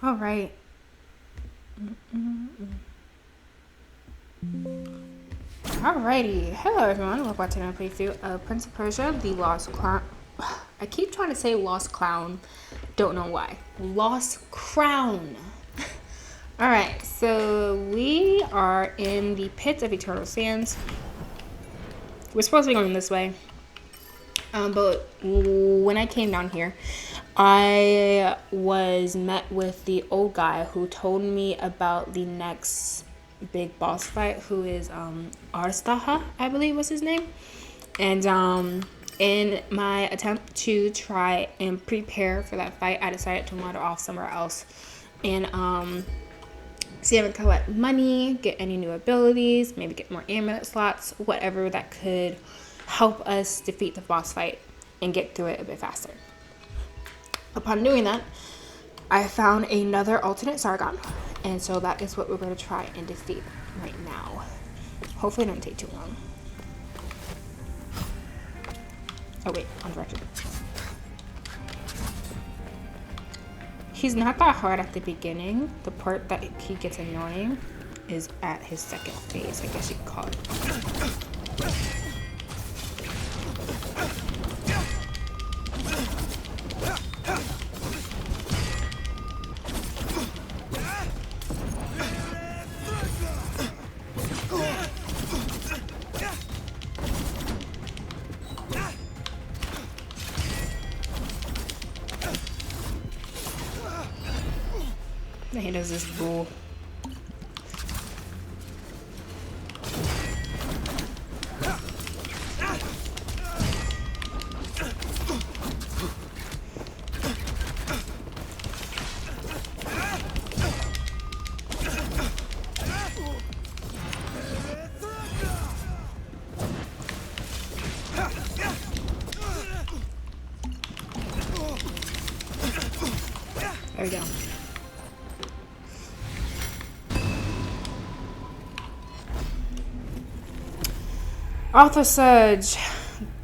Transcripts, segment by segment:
All right. Alrighty. Hello, everyone. Welcome back to another playthrough of Prince of Persia: The Lost Crown. I keep trying to say Lost Crown. Don't know why. Lost Crown. All right. So we are in the pits of eternal sands. We're supposed to be going this way. But when I came down here, I was met with the old guy who told me about the next big boss fight, who is Arstaha, I believe was his name. And in my attempt to try and prepare for that fight, I decided to wander off somewhere else and see if I can collect money, get any new abilities, maybe get more amulet slots, whatever that could help us defeat the boss fight and get through it a bit faster. Upon doing that, I found another alternate Sargon, and so that is what we're going to try and defeat right now. Hopefully it doesn't take too long. Oh wait, on direction. He's not that hard at the beginning. The part that he gets annoying is at his second phase, I guess you could call it. He does this bull. There we go. Author Surge,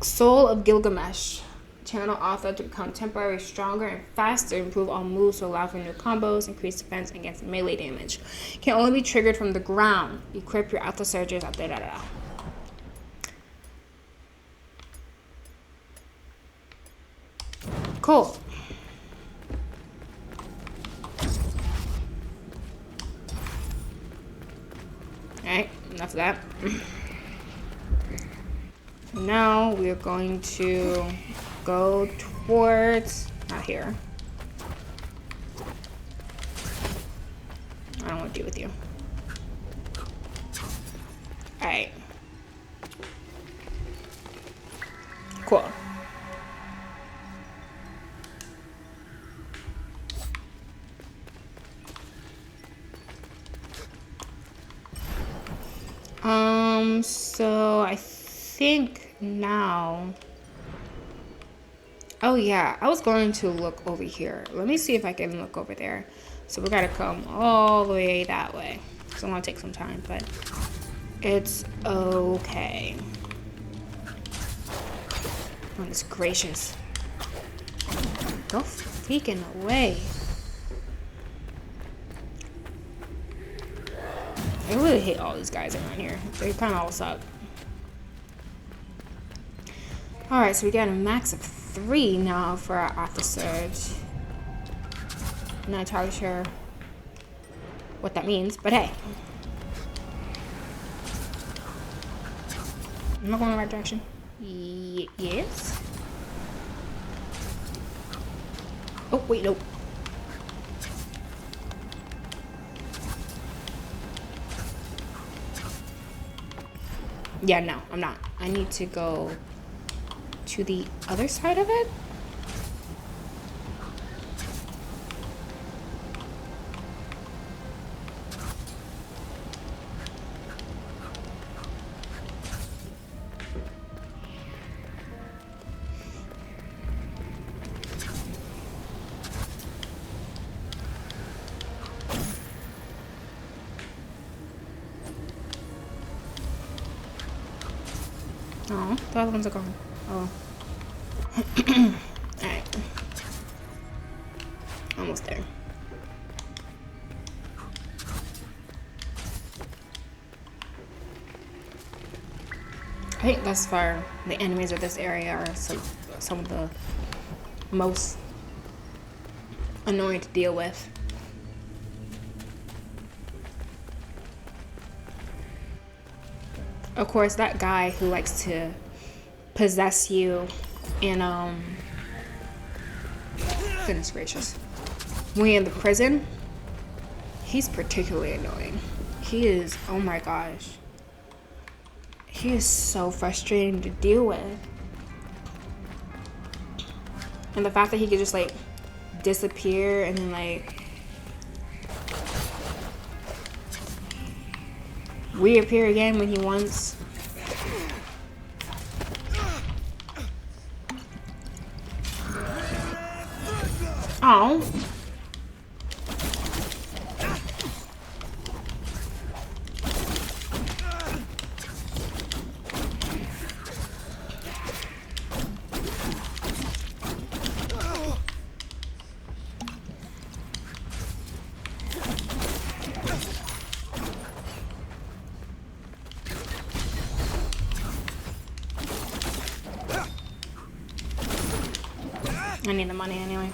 Soul of Gilgamesh. Channel author to become temporarily stronger and faster, improve all moves to allow for new combos, increase defense against melee damage. Can only be triggered from the ground. Equip your author surges at da. Cool. Alright, enough of that. Now we're going to go towards, not here. I don't want to deal with you. Alright. Cool. So I think now, oh yeah, I was going to look over here. Let me see if I can look over there. So we gotta come all the way that way. So I'm gonna take some time, but it's okay. Goodness gracious. Go freaking away. I really hate all these guys around here. They kind of all suck. Alright, so we got a max of 3 now for our author surge. I'm not entirely sure what that means, but hey. Am I going in the right direction? Yes. Oh, wait, nope. Yeah, no, I'm not. I need to go to the other side of it. Oh, the other ones are gone. Oh. Alright. Almost there. think thus far the enemies of this area are some of the most annoying to deal with. Of course, that guy who likes to possess you and goodness gracious, when you're in the prison, he's particularly annoying. He is, oh my gosh, he is so frustrating to deal with. And the fact that he could just like disappear and then like reappear again when he wants. Oh. I need the money anyway.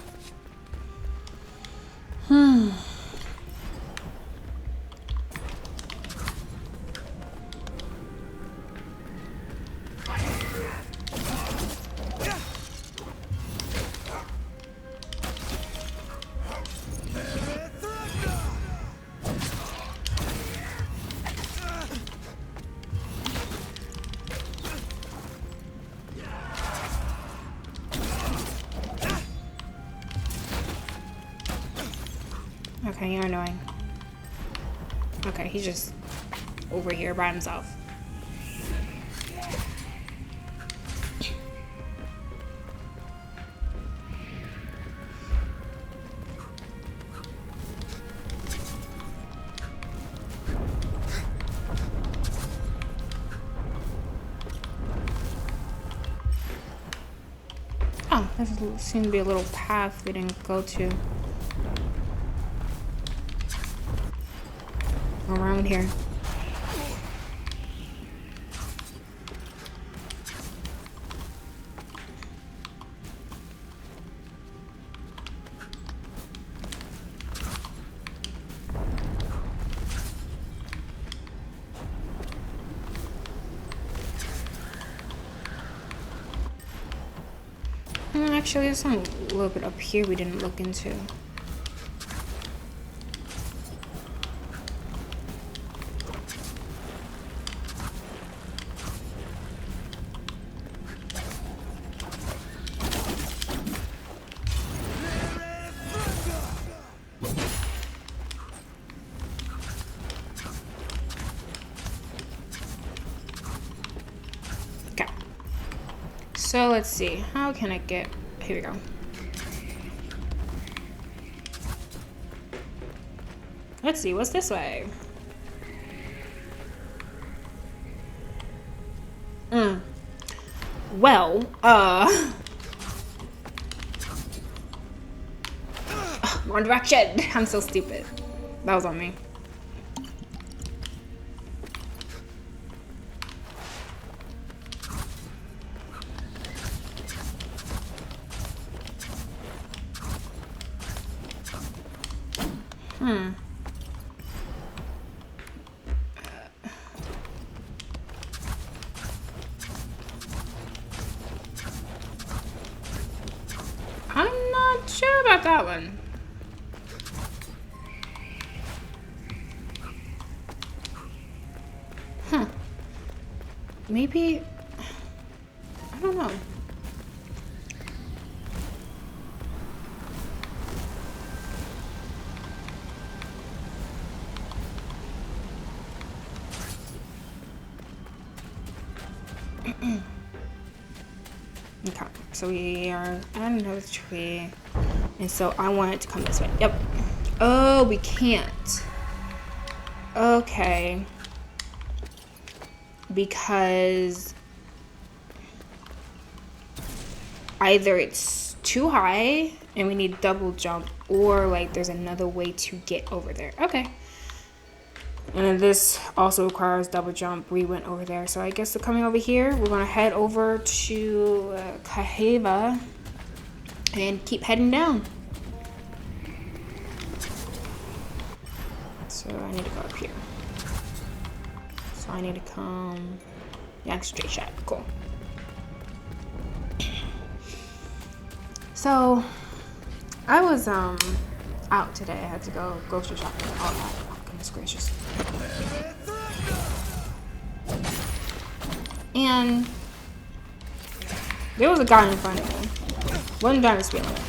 Okay, you're annoying. Okay, he's just over here by himself. Oh, there seems to be a little path we didn't go to. Around here. Actually, there's some a little bit up here we didn't look into. Okay. So let's see. How can I get... Here we go. Let's see, what's this way? Well, wrong direction. I'm so stupid. That was on me. I'm not sure about that one. Huh. Maybe... I don't know. Okay, so we are at another tree, and so I want it to come this way. Yep. Oh, we can't. Okay. Because either it's too high and we need double jump, or like there's another way to get over there. Okay. And then this also requires double jump. We went over there. So I guess we're coming over here. We're going to head over to Kaheva and keep heading down. So I need to go up here. So I need to come... Yeah, straight shot. Cool. So I was out today. I had to go grocery shopping. Oh goodness gracious. And there was a guy in front of me. Wasn't driving speed limit,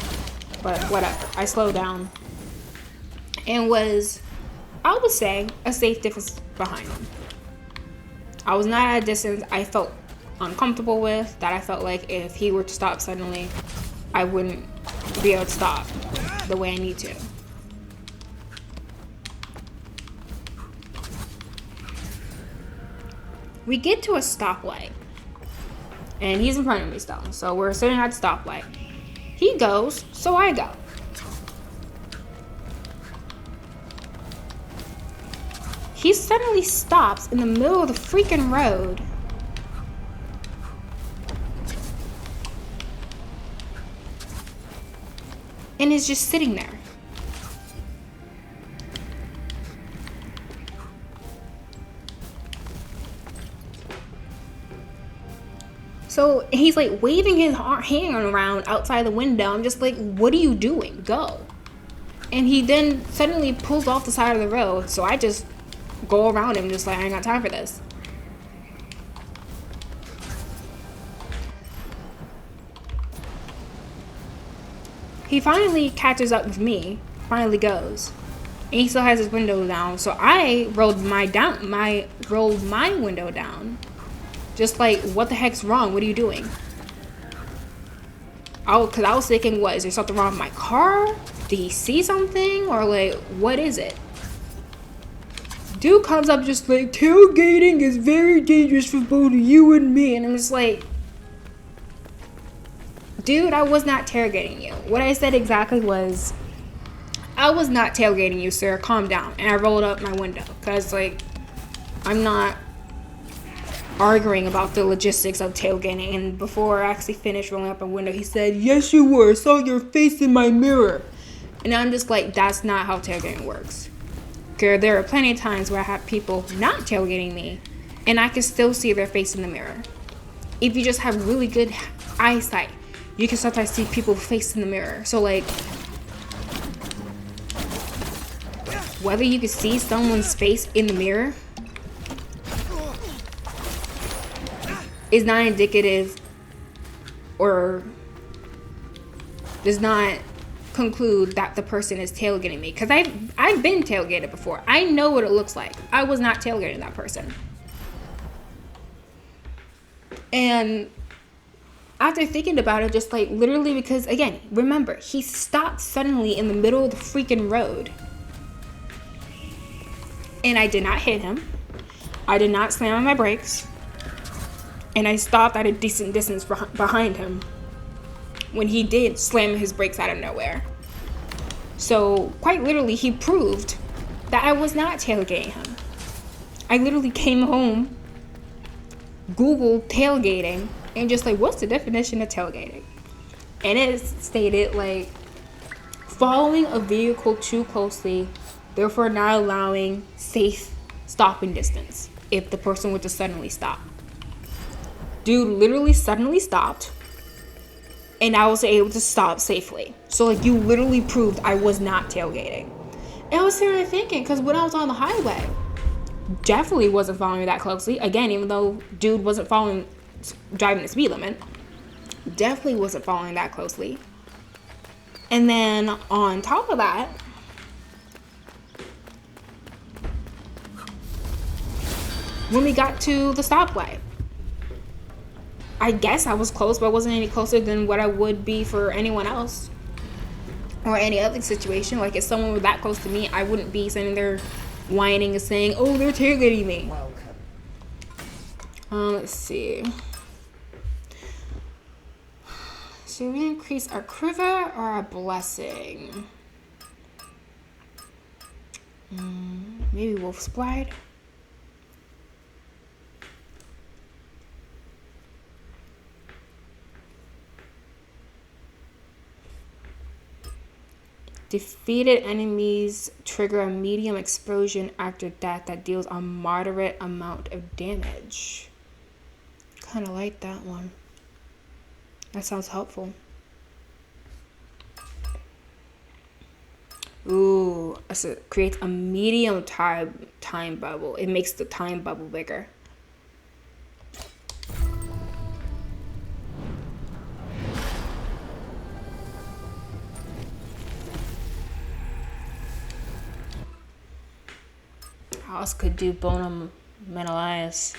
but whatever. I slowed down and was, I would say, a safe distance behind him. I was not at a distance I felt uncomfortable with, that I felt like if he were to stop suddenly, I wouldn't be able to stop the way I need to. We get to a stoplight, and he's in front of me still, so we're sitting at the stoplight. He goes, so I go. He suddenly stops in the middle of the freaking road and is just sitting there. So he's like waving his hand around outside the window. I'm just like, what are you doing? Go. And he then suddenly pulls off the side of the road. So I just go around him, just like, I ain't got time for this. He finally catches up with me, finally goes. And he still has his window down. So I rolled my window down. Just like, what the heck's wrong? What are you doing? Because I was thinking, what, is there something wrong with my car? Did he see something? Or like, what is it? Dude comes up just like, tailgating is very dangerous for both you and me. And I'm just like, dude, I was not tailgating you. What I said exactly was, I was not tailgating you, sir. Calm down. And I rolled up my window. Because, like, I'm not arguing about the logistics of tailgating. And before I actually finished rolling up my window, he said, yes, you were. I saw your face in my mirror. And I'm just like, that's not how tailgating works. There are plenty of times where I have people not tailgating me, and I can still see their face in the mirror. If you just have really good eyesight, you can sometimes see people's face in the mirror. So, like, whether you can see someone's face in the mirror is not indicative or does not conclude that the person is tailgating me. Because I've been tailgated before. I know what it looks like. I was not tailgating that person. And after thinking about it, just like literally, because again, remember, he stopped suddenly in the middle of the freaking road. And I did not hit him. I did not slam on my brakes. And I stopped at a decent distance behind him when he did slam his brakes out of nowhere. So quite literally, he proved that I was not tailgating him. I literally came home, Googled tailgating, and just like, what's the definition of tailgating? And it stated like, following a vehicle too closely, therefore not allowing safe stopping distance if the person were to suddenly stop. Dude literally suddenly stopped, and I was able to stop safely. So like, you literally proved I was not tailgating. And I was sitting there thinking, because when I was on the highway, definitely wasn't following me that closely. Again, even though dude wasn't driving the speed limit, definitely wasn't following that closely. And then on top of that, when we got to the stoplight, I guess I was close, but I wasn't any closer than what I would be for anyone else or any other situation. Like, if someone were that close to me, I wouldn't be sitting there whining and saying, oh, they're tailgating me. Let's see. Should we increase our quiver or our blessing? Maybe Wolf's Bride? Defeated enemies trigger a medium explosion after death that deals a moderate amount of damage. Kind of like that one. That sounds helpful. Ooh, so it creates a medium time bubble. It makes the time bubble bigger. How else could do Bonum Menelaus?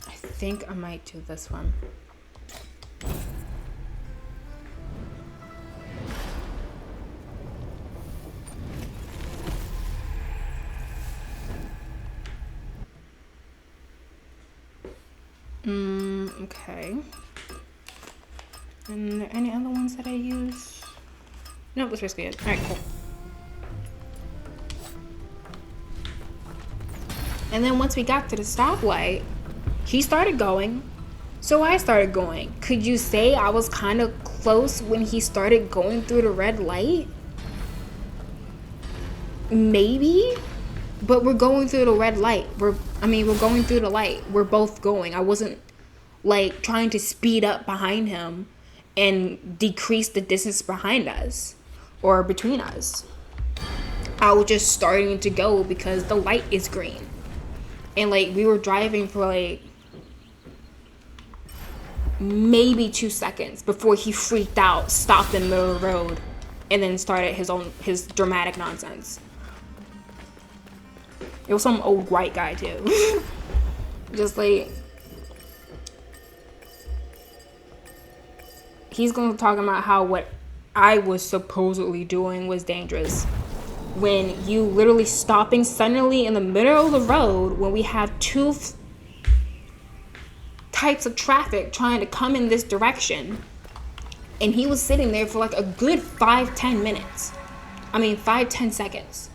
I think I might do this one. Okay. And are there any other ones that I use? Nope, that's basically it. Alright, cool. And then once we got to the stoplight, he started going, so I started going. Could you say I was kind of close when he started going through the red light? Maybe, but we're going through the red light. We're going through the light. We're both going. I wasn't like trying to speed up behind him and decrease the distance behind us or between us. I was just starting to go because the light is green. And like we were driving for like maybe 2 seconds before he freaked out, stopped in the middle of the road, and then started his dramatic nonsense. It was some old white guy too. Just like he's gonna talk about how what I was supposedly doing was dangerous. When you literally stopping suddenly in the middle of the road when we have two types of traffic trying to come in this direction, and he was sitting there for like a good 5-10 minutes. 5-10 seconds.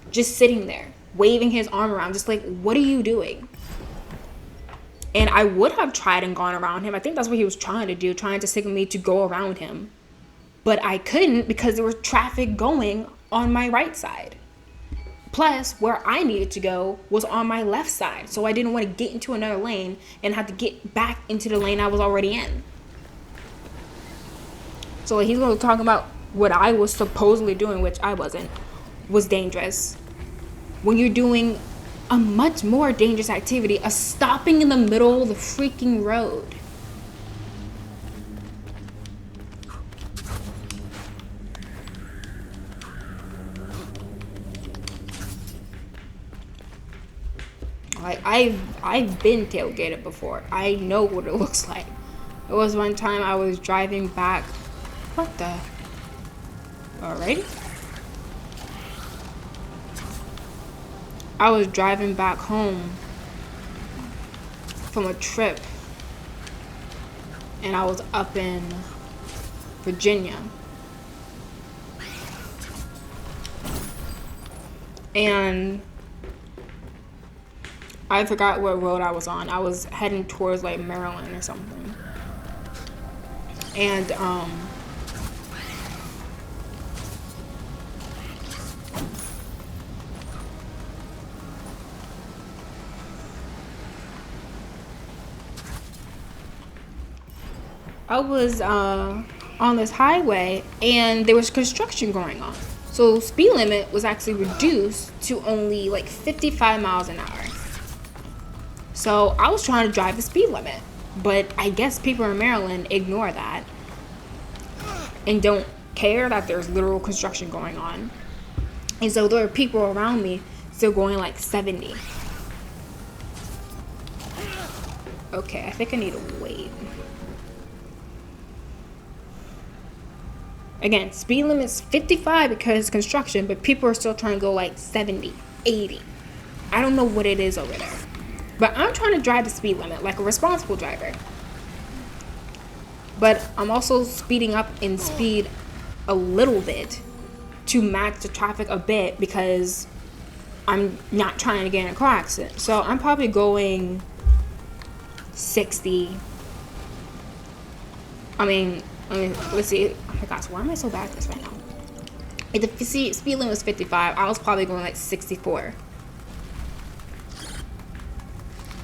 Just sitting there, waving his arm around, just like, what are you doing? And I would have tried and gone around him. I think that's what he was trying to do, trying to signal me to go around him. But I couldn't because there was traffic going on my right side. Plus, where I needed to go was on my left side. So I didn't want to get into another lane and have to get back into the lane I was already in. So he's going to talk about what I was supposedly doing, which I wasn't, was dangerous. When you're doing a much more dangerous activity, a stopping in the middle of the freaking road. Like I've been tailgated before. I know what it looks like. It was one time I was driving back. What the? Alrighty. I was driving back home from a trip, and I was up in Virginia. And I forgot what road I was on. I was heading towards like Maryland or something. And I was on this highway and there was construction going on. So speed limit was actually reduced to only like 55 miles an hour. So I was trying to drive the speed limit, but I guess people in Maryland ignore that and don't care that there's literal construction going on. And so there are people around me still going like 70. Okay, I think I need to wait. Again, speed limit's 55 because it's construction, but people are still trying to go like 70, 80. I don't know what it is over there. But I'm trying to drive the speed limit like a responsible driver. but I'm also speeding up in speed a little bit to match the traffic a bit because I'm not trying to get in a car accident. So I'm probably going 60. Let's see. Oh my gosh, why am I so bad at this right now? If the speed limit was 55, I was probably going like 64.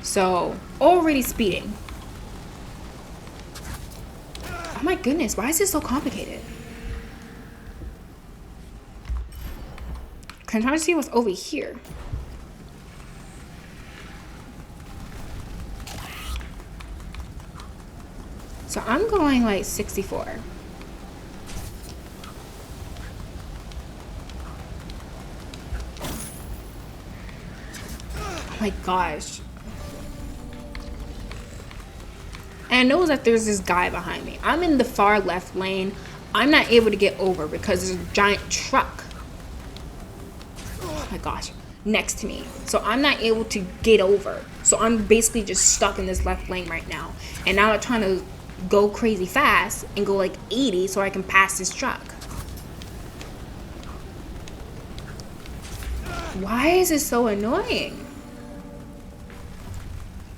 So, already speeding. Oh my goodness, why is this so complicated? I'm trying to see what's over here. So I'm going like 64. Oh my gosh. And I know that there's this guy behind me. I'm in the far left lane. I'm not able to get over because there's a giant truck. Oh my gosh. Next to me. So I'm not able to get over. So I'm basically just stuck in this left lane right now. And now I'm trying to go crazy fast and go like 80 so I can pass this truck. Why is this so annoying?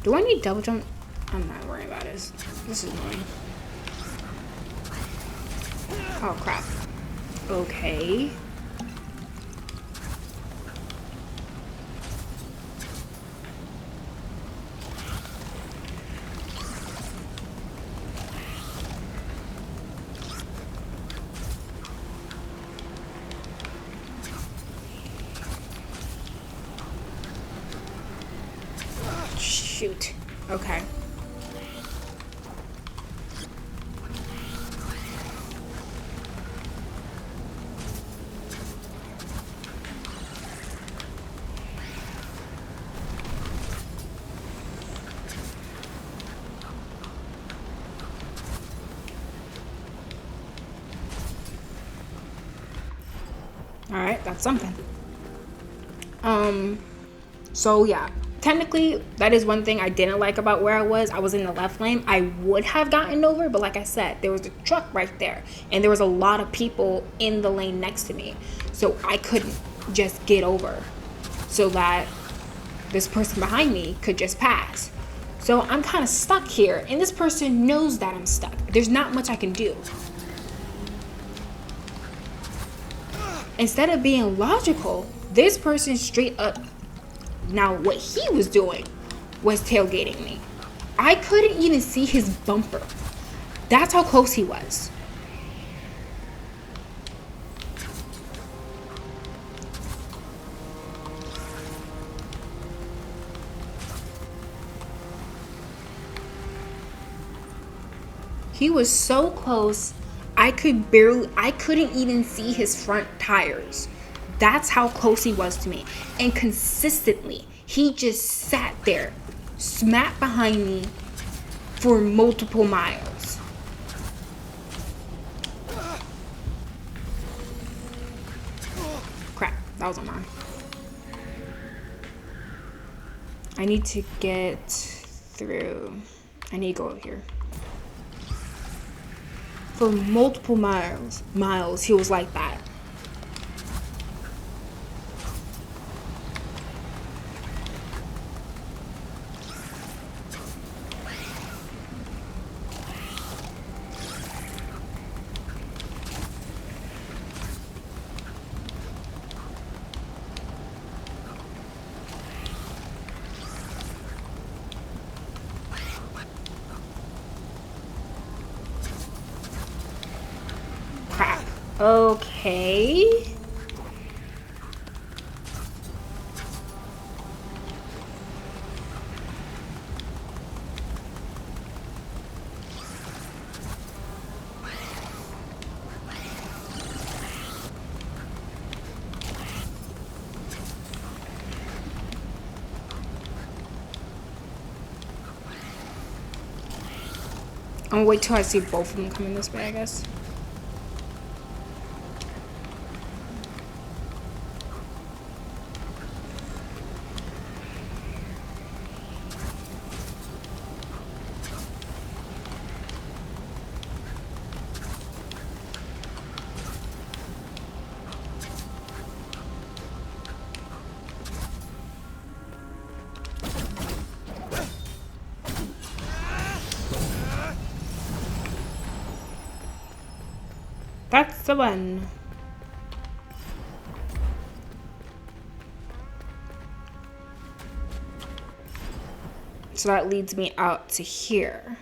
Do I need double jump? I'm not worrying about this. This is annoying. Oh crap. Okay. Shoot. Okay. Alright, that's something. So yeah. Technically, that is one thing I didn't like about where I was. I was in the left lane. I would have gotten over, but like I said, there was a truck right there. And there was a lot of people in the lane next to me. So I couldn't just get over so that this person behind me could just pass. So I'm kind of stuck here. And this person knows that I'm stuck. There's not much I can do. Instead of being logical, this person straight up, now what he was doing was tailgating me. I couldn't even see his bumper. That's how close he was. He was so close, I couldn't even see his front tires. That's how close he was to me. And consistently, he just sat there, smack behind me for multiple miles. Crap, that was on mine. I need to get through. I need to go over here. For multiple miles, he was like that. Crap. Okay. I'm gonna wait till I see both of them coming this way, I guess. That's the one. So that leads me out to here.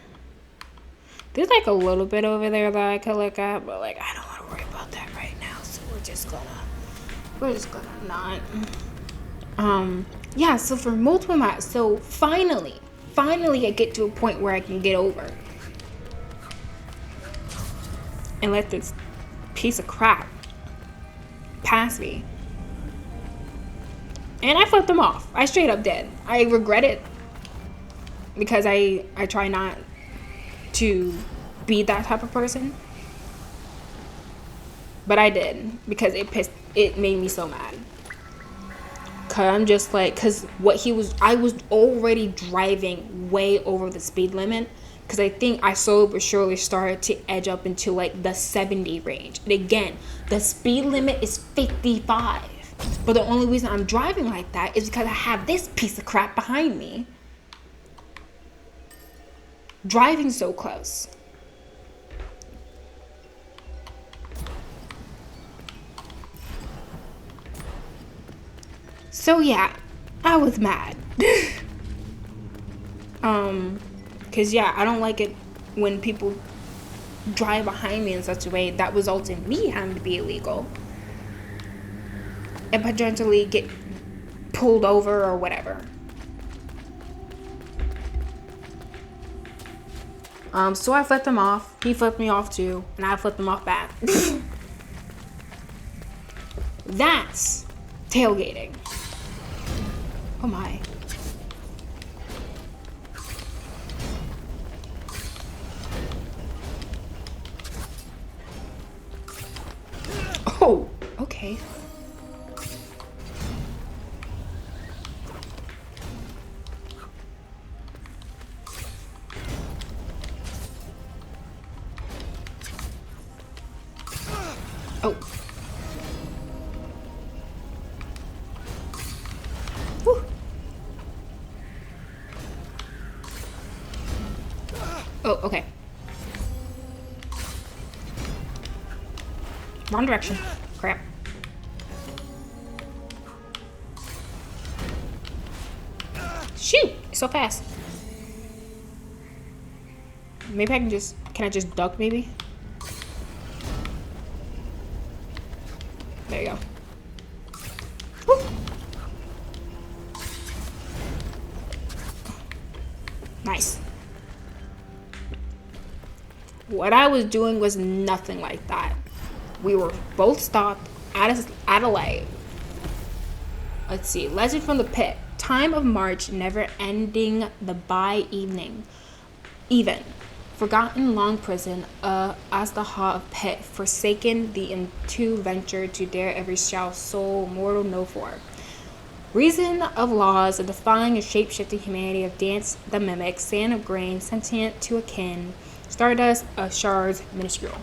There's like a little bit over there that I could look at, but like I don't want to worry about that right now. So we're just gonna not. Yeah, so for multiple maps, so finally I get to a point where I can get over and let this piece of crap pass me. And I flipped him off. I straight up did. I regret it because I try not to be that type of person. But I did because it made me so mad. Cause I'm just like, cause I was already driving way over the speed limit. Cause I think I slowly but surely started to edge up into like the 70 range. And again, the speed limit is 55. But the only reason I'm driving like that is because I have this piece of crap behind me. Driving so close. So yeah, I was mad. Cause yeah, I don't like it when people drive behind me in such a way that results in me having to be illegal and potentially get pulled over or whatever. So I flipped him off. He flipped me off too, and I flipped him off back. That's tailgating. Oh my. Oh, okay. Oh. Whew. Oh, okay. Wrong direction. Crap. Shoot! So fast. Maybe I can I just duck maybe? There you go. Woo. Nice. What I was doing was nothing like that. We were both stopped at a light. Let's see. Legend from the Pit. Time of March, never ending the by evening. Even. Forgotten long prison, as the heart of pit, forsaken the into venture to dare every shall soul mortal know for. Reason of laws, of defying a shape-shifting humanity of dance the mimic, sand of grain, sentient to akin, stardust of shards minuscule.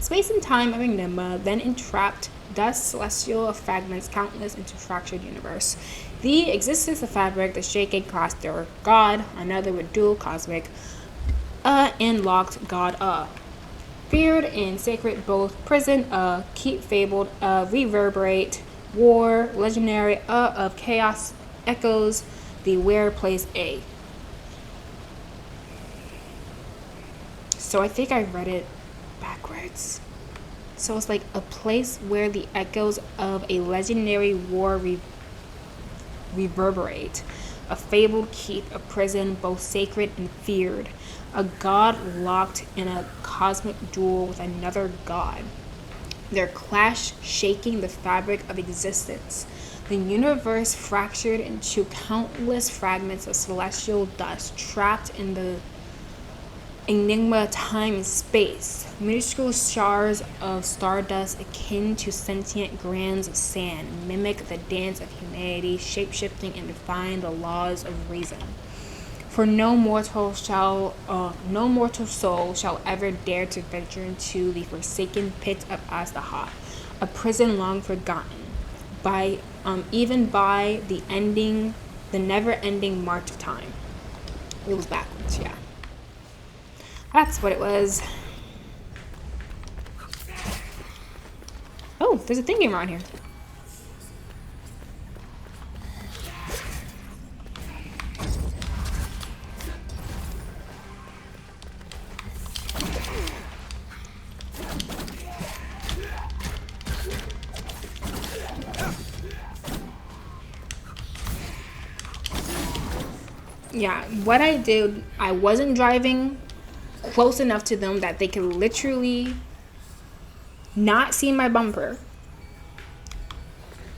Space and time of enigma, then entrapped dust celestial of fragments countless into fractured universe. The existence of fabric, the shaking cluster, God, another with dual cosmic, and locked God, feared and sacred both prison, keep fabled, reverberate, war, legendary, of chaos, echoes, the where place A. So I think I read it backwards. So it's like a place where the echoes of a legendary war reverberate, a fabled keep, a prison both sacred and feared, a god locked in a cosmic duel with another god. Their clash shaking the fabric of existence. The universe fractured into countless fragments of celestial dust trapped in the enigma time and space. Minuscule shards of stardust akin to sentient grains of sand mimic the dance of humanity, shape-shifting and defying the laws of reason. For no mortal soul shall ever dare to venture into the forsaken pit of Asdaha, a prison long forgotten, even by the never-ending march of time. It was backwards, yeah. That's what it was. there's a thingy around here. Yeah, what I did, I wasn't driving close enough to them that they could literally not see my bumper.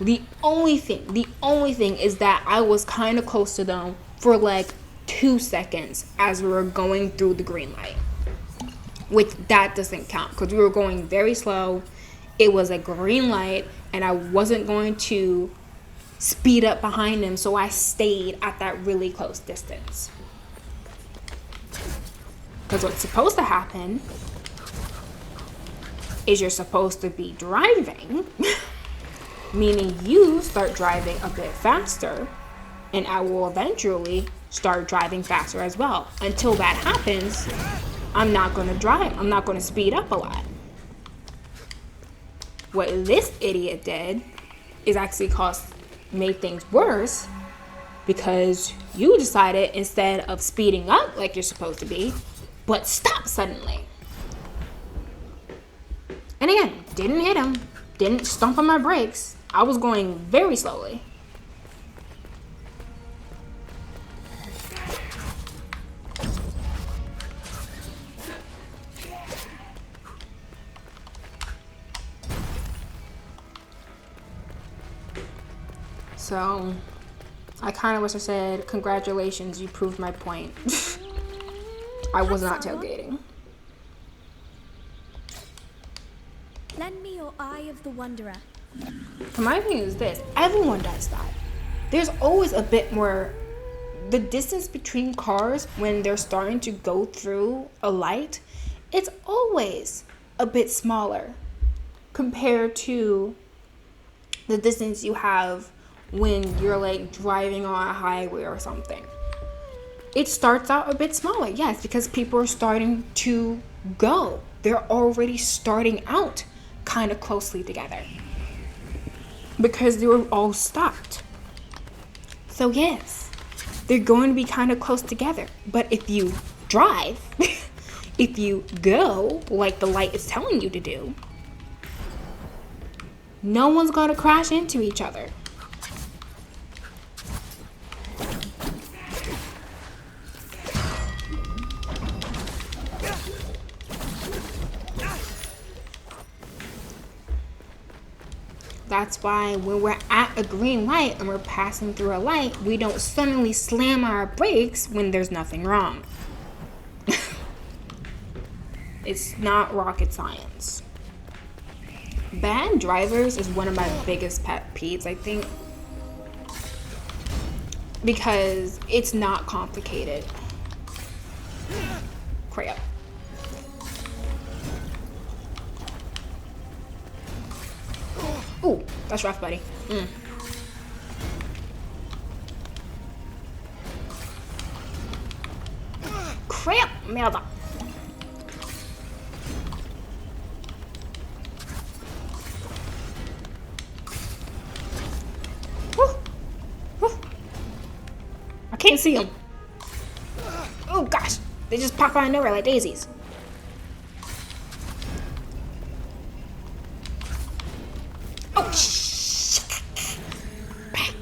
The only thing is that I was kind of close to them for like 2 seconds as we were going through the green light. Which that doesn't count because we were going very slow. It was a green light and I wasn't going to speed up behind them, so I stayed at that really close distance. Because what's supposed to happen is you're supposed to be driving, meaning you start driving a bit faster, and I will eventually start driving faster as well. Until that happens, I'm not going to drive. I'm not going to speed up a lot. What this idiot did is actually made things worse, because you decided instead of speeding up like you're supposed to be, but stop suddenly. And again, didn't hit him, didn't stomp on my brakes. I was going very slowly. So, I kind of wish I said, congratulations, you proved my point. I was not tailgating. Lend me your eye of the wanderer. My thing is this, everyone does that. There's always a bit more, the distance between cars when they're starting to go through a light, it's always a bit smaller compared to the distance you have when you're like driving on a highway or something. It starts out a bit smaller, yes, because people are starting to go. They're already starting out kind of closely together because they were all stopped. So yes, they're going to be kind of close together. But if you drive, if you go like the light is telling you to do, no one's going to crash into each other. That's why when we're at a green light and we're passing through a light, we don't suddenly slam our brakes when there's nothing wrong. It's not rocket science. Bad drivers is one of my biggest pet peeves, I think, because it's not complicated. Crap. Ooh, that's rough, buddy. Crap, merda. I can't see them. Oh gosh, they just pop out of nowhere like daisies. Oh shit! Back.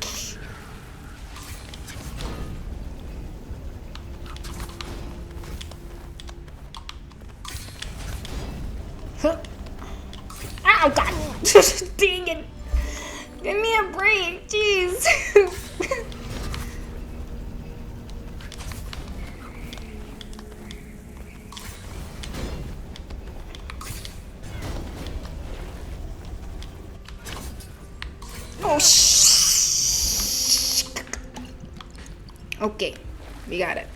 Huh. Ow, God! Dang it! Give me a break, jeez. Oh, shh. Okay, we got it.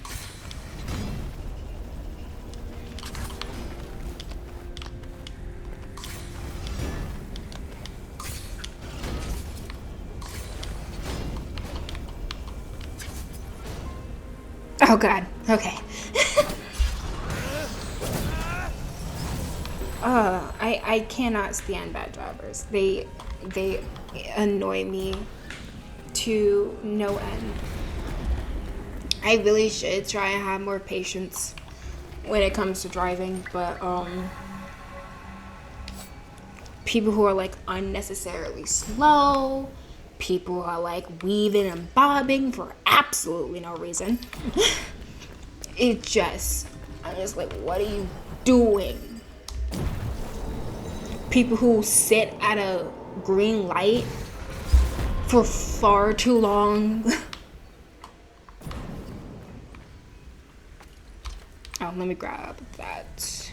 Oh God, okay. I cannot stand bad drivers. They annoy me to no end. I really should try and have more patience when it comes to driving, but people who are like unnecessarily slow, people who are like weaving and bobbing for absolutely no reason. I'm just like, what are you doing? People who sit at a green light for far too long. Oh, let me grab that.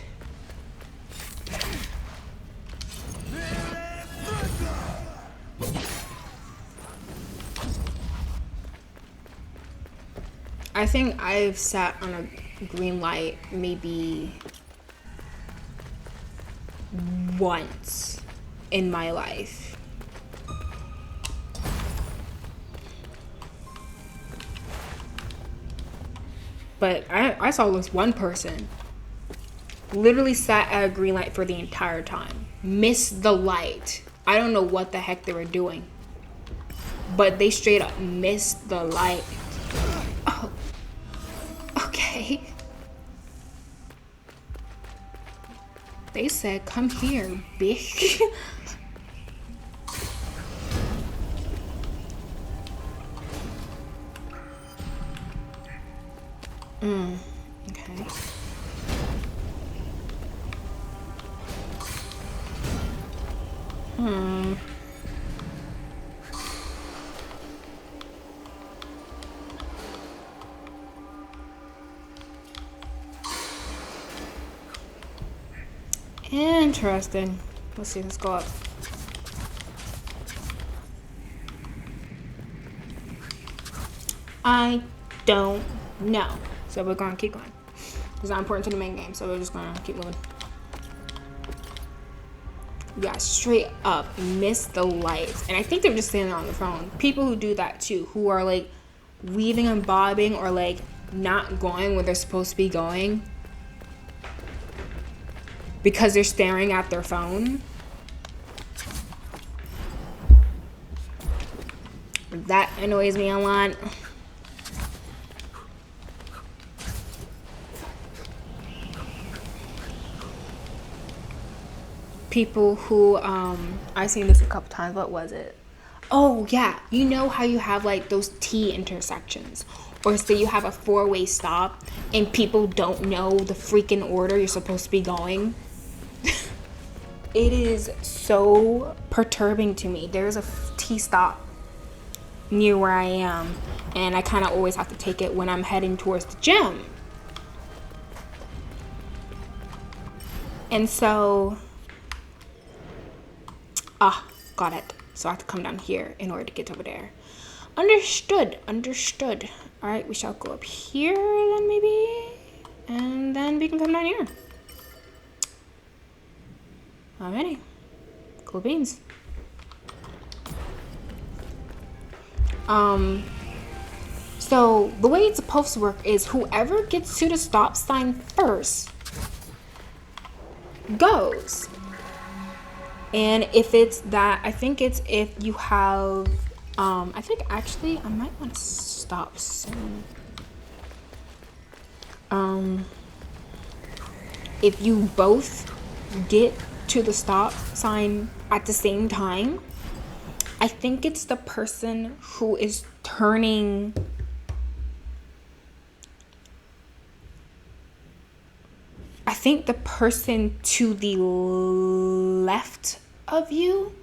I think I've sat on a green light maybe once in my life. But I saw this one person literally sat at a green light for the entire time. Missed the light. I don't know what the heck they were doing. But they straight up missed the light. Oh. Okay. They said, come here, bitch. Okay. Interesting. Let's see, let's go up. I don't know. So we're gonna keep going. It's not important to the main game, so we're just gonna keep moving. Yeah, straight up missed the lights. And I think they're just standing on the phone. People who do that too, who are like weaving and bobbing or like not going where they're supposed to be going because they're staring at their phone. That annoys me a lot. People who I've seen this a couple times. What was it? Oh yeah, you know how you have like those T intersections, or say you have a four-way stop and people don't know the freaking order you're supposed to be going. It is so perturbing to me. There's a T stop near where I am, and I kind of always have to take it when I'm heading towards the gym. And so got it. So I have to come down here in order to get over there. Understood. All right, we shall go up here then maybe, and then we can come down here. Alrighty, cool beans. So the way it's supposed to work is whoever gets to the stop sign first goes. And if it's that, I think it's if you have, I think actually I might want to stop soon. If you both get to the stop sign at the same time, I think it's the person who is turning I think the person to the left of you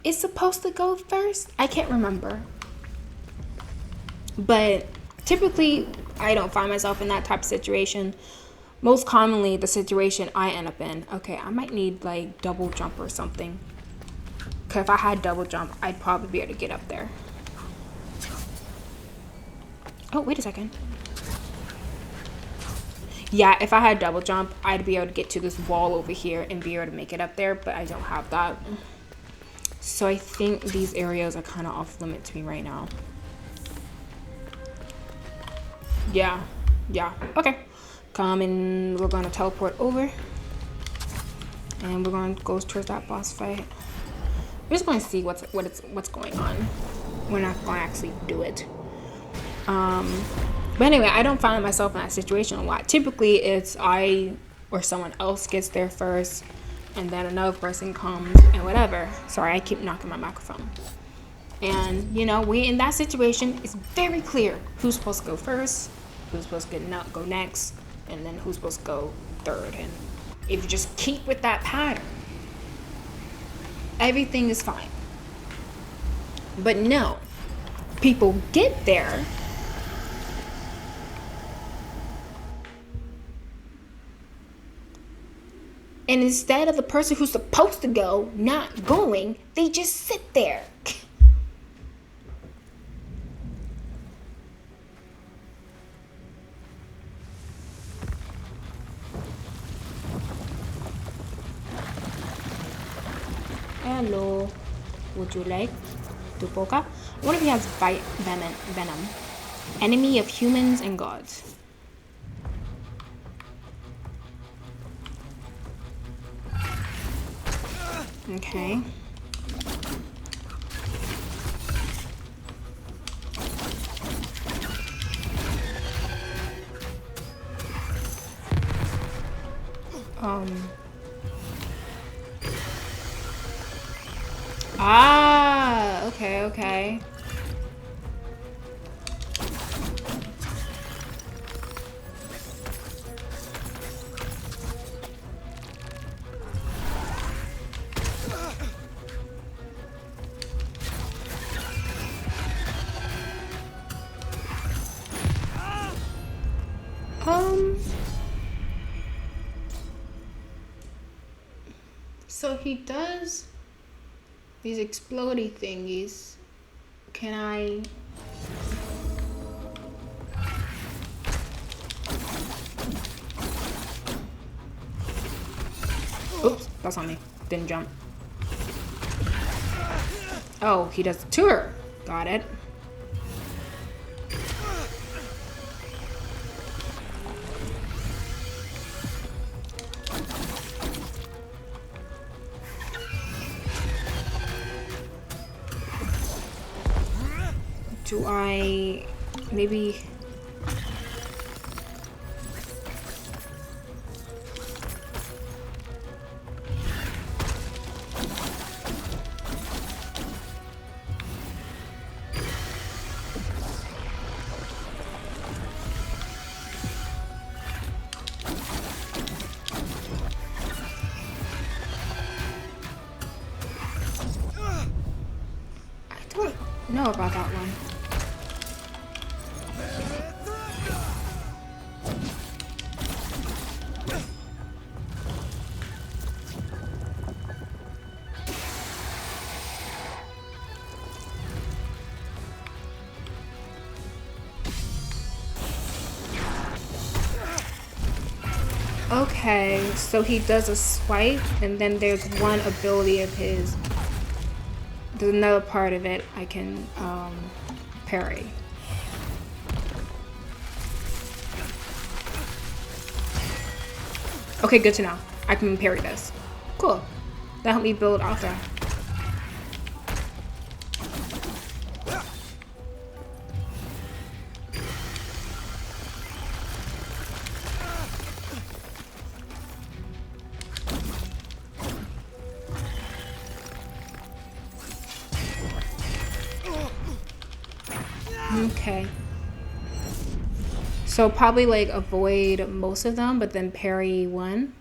is supposed to go first. I can't remember. But typically, I don't find myself in that type of situation. Most commonly, the situation I end up in, okay, I might need like double jump or something. Because if I had double jump, I'd probably be able to get up there. Oh, wait a second. Yeah, if I had double jump, I'd be able to get to this wall over here and be able to make it up there, but I don't have that. So I think these areas are kind of off limits to me right now. Yeah, okay. Come and we're gonna teleport over. and we're going to go towards that boss fight. We're just going to see what's going on. We're not going to actually do it. But anyway, I don't find myself in that situation a lot. Typically, it's I or someone else gets there first, and then another person comes and whatever. Sorry, I keep knocking my microphone. And you know, we in that situation, it's very clear who's supposed to go first, who's supposed to go next, and then who's supposed to go third. And if you just keep with that pattern, everything is fine. But no, people get there and instead of the person who's supposed to go not going, they just sit there. Hello, would you like to poke? What if he has venom? Enemy of humans and gods. Okay. Okay. So he does these explodey thingies. Can I... Oops, that's on me. Didn't jump. Oh, he does the tour. Got it. Do I maybe... I don't know about that one. Okay, so he does a swipe, and then there's one ability of his. There's another part of it I can parry. Okay, good to know. I can parry this. Cool. That helped me build Alpha. Okay. So probably like avoid most of them, but then parry one.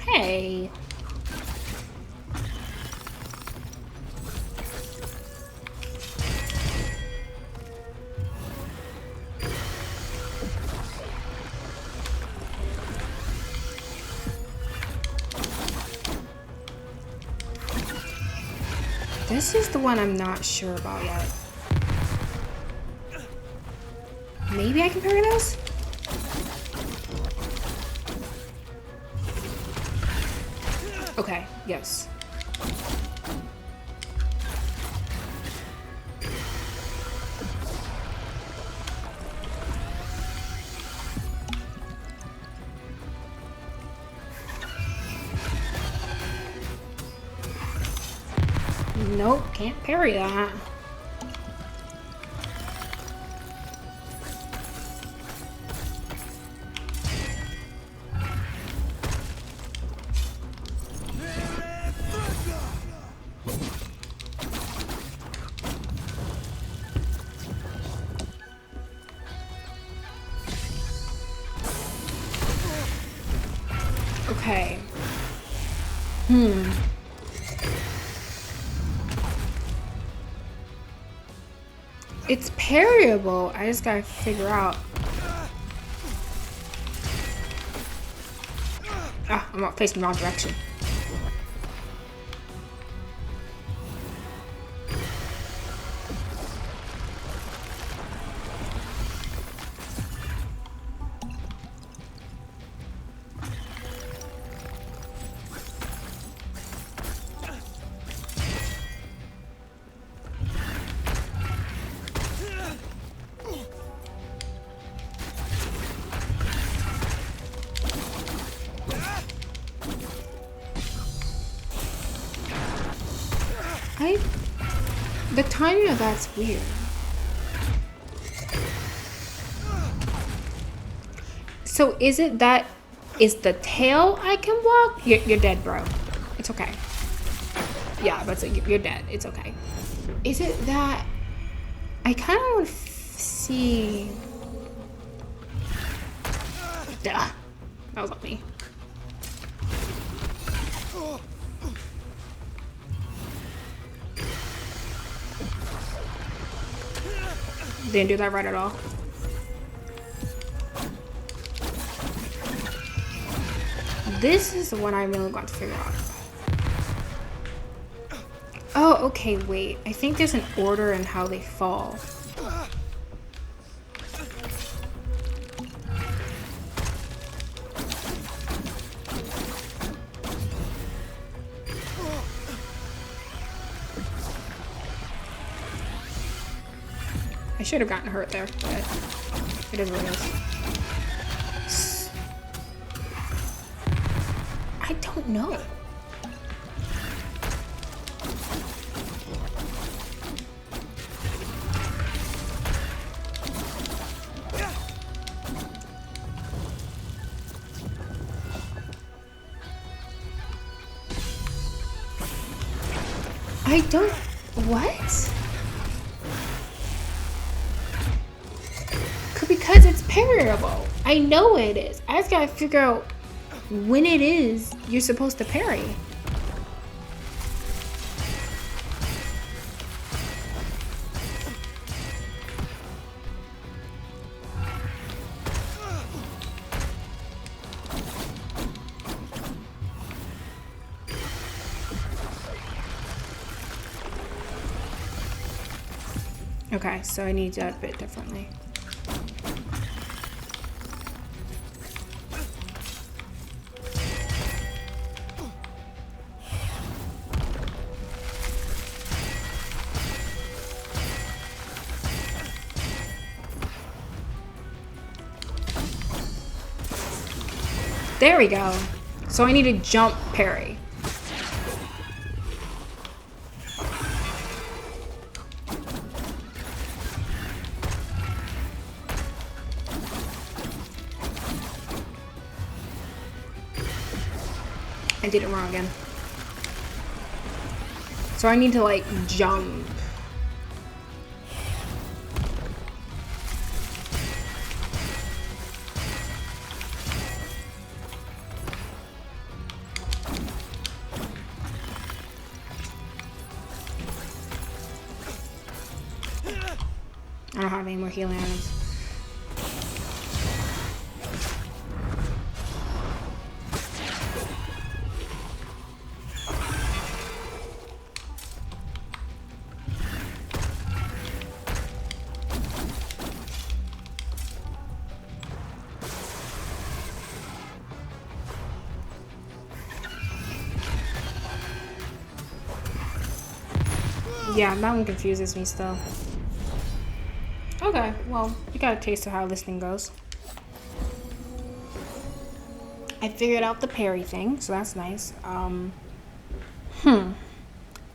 Hey. This is the one I'm not sure about yet. Maybe I can parry this? Okay, yes. Nope, can't parry that. Okay. It's parryable. I just gotta figure out. Ah, I'm facing the wrong direction. The timing of that's weird. So is it that is the tail I can walk? You're dead, bro. It's okay. Yeah, but you're dead. It's okay. Is it that I kind of want to see? Duh. That was on me. Didn't do that right at all. This is the one I really got to figure out. Oh, okay, wait. I think there's an order in how they fall. I should have gotten hurt there, but it is what it is. I don't know. I don't... What? Because it's parryable. I know it is. I just gotta figure out when it is you're supposed to parry. Okay, so I need that a bit differently. There we go. So I need to jump parry. I did it wrong again. So I need to like jump. I don't have any more healing items. Yeah, that one confuses me still. Okay, well, you got a taste of how this thing goes. I figured out the parry thing, so that's nice.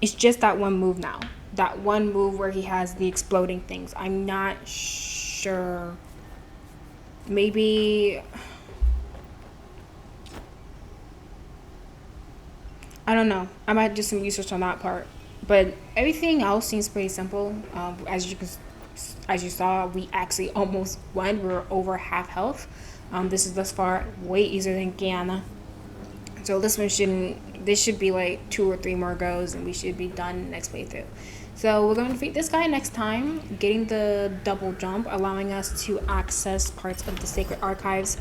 It's just that one move now. That one move where he has the exploding things. I'm not sure. Maybe... I don't know. I might do some research on that part. But everything else seems pretty simple. As you saw, we actually almost won. We were over half health. This is thus far way easier than Guyana. So this should be like 2 or 3 more goes and we should be done next playthrough. So we're going to defeat this guy next time, getting the double jump, allowing us to access parts of the sacred archives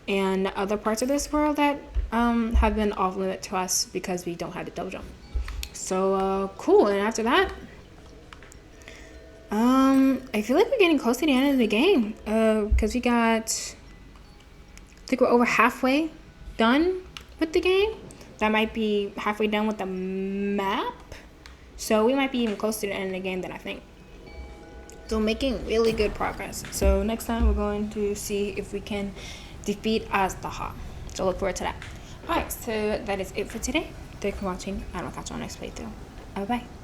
and other parts of this world that have been off limit to us because we don't have the double jump. So cool. And after that, I feel like we're getting close to the end of the game because we got, I think we're over halfway done with the game. That might be halfway done with the map. So we might be even closer to the end of the game than I think. So making really good progress. So next time we're going to see if we can defeat Azdaha. So look forward to that. Alright, so that is it for today. Thank you for watching, and I'll catch you on the next playthrough. Bye bye.